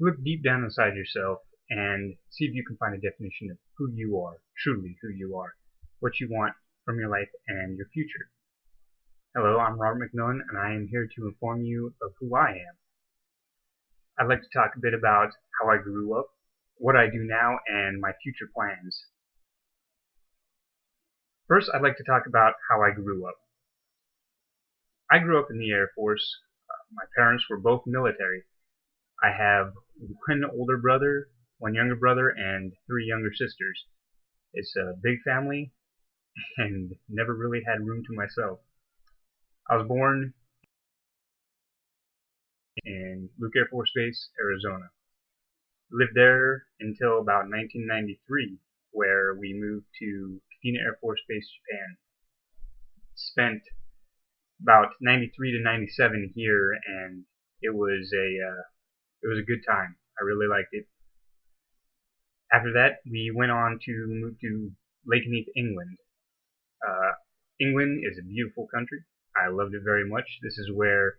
Look deep down inside yourself and see if you can find a definition of who you are, truly who you are, what you want from your life and your future. Hello, I'm Robert McMillan, and I am here to inform you of who I am. I'd like to talk a bit about how I grew up, what I do now, and my future plans. First, I'd like to talk about how I grew up. I grew up in the Air Force. My parents were both military. I have one older brother, one younger brother, and 3 younger sisters. It's a big family and never really had room to myself. I was born in Luke Air Force Base, Arizona. Lived there until about 1993, where we moved to Air Force Base, Japan. Spent about 93 to 97 here, and it was a good time. I really liked it. After that, we went on to move to Lakenheath, England. England is a beautiful country. I loved it very much. This is where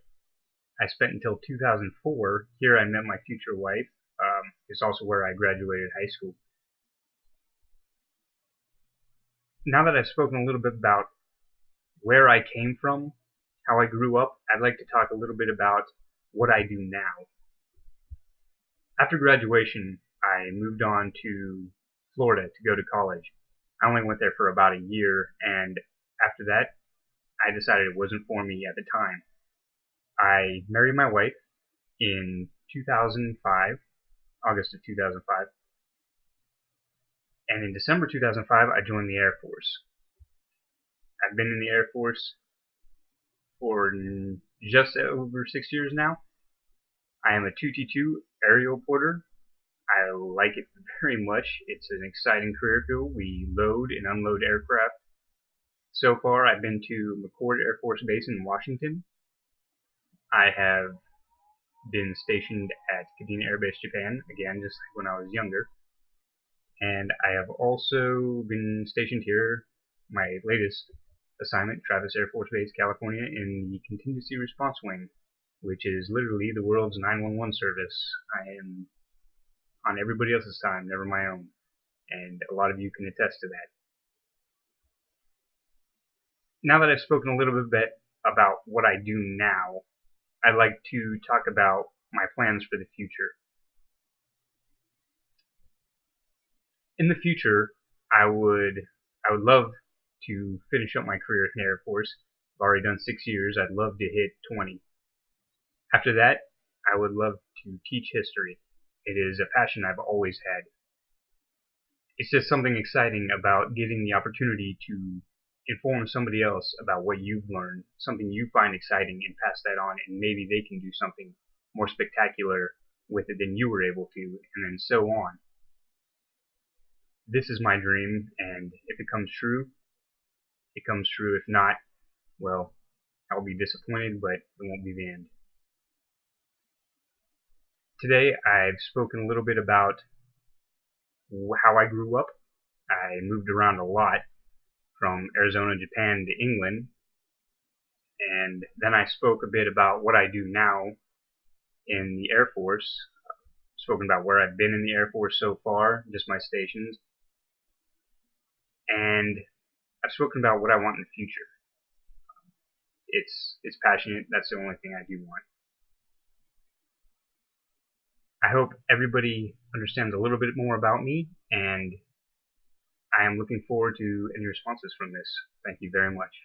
I spent until 2004. Here I met my future wife. It's also where I graduated high school. Now that I've spoken a little bit about where I came from, how I grew up, I'd like to talk a little bit about what I do now. After graduation, I moved on to Florida to go to college. I only went there for about a year, and after that, I decided it wasn't for me at the time. I married my wife in 2005, August of 2005, and in December 2005, I joined the Air Force. I've been in the Air Force for just over 6 years now. I am a 2T2 aerial porter. I like it very much. It's an exciting career field. We load and unload aircraft. So far, I've been to McCord Air Force Base in Washington. I have been stationed at Kadena Air Base, Japan, again, just like when I was younger. And I have also been stationed here, my latest assignment, Travis Air Force Base, California, in the Contingency Response Wing, which is literally the world's 911 service. I am on everybody else's time, never my own, and a lot of you can attest to that. Now that I've spoken a little bit about what I do now, I'd like to talk about my plans for the future. In the future, I would love to finish up my career in the Air Force. I've already done 6 years. I'd love to hit 20. After that, I would love to teach history. It is a passion I've always had. It's just something exciting about getting the opportunity to inform somebody else about what you've learned, something you find exciting, and pass that on, and maybe they can do something more spectacular with it than you were able to, and then so on. This is my dream, and if it comes true, it comes true. If not, well, I'll be disappointed, but it won't be the end. Today, I've spoken a little bit about how I grew up. I moved around a lot, from Arizona, Japan to England, and then I spoke a bit about what I do now in the Air Force. Spoken about where I've been in the Air Force so far, just my stations, and I've spoken about what I want in the future. It's passionate. That's the only thing I do want. I hope everybody understands a little bit more about me, and I am looking forward to any responses from this. Thank you very much.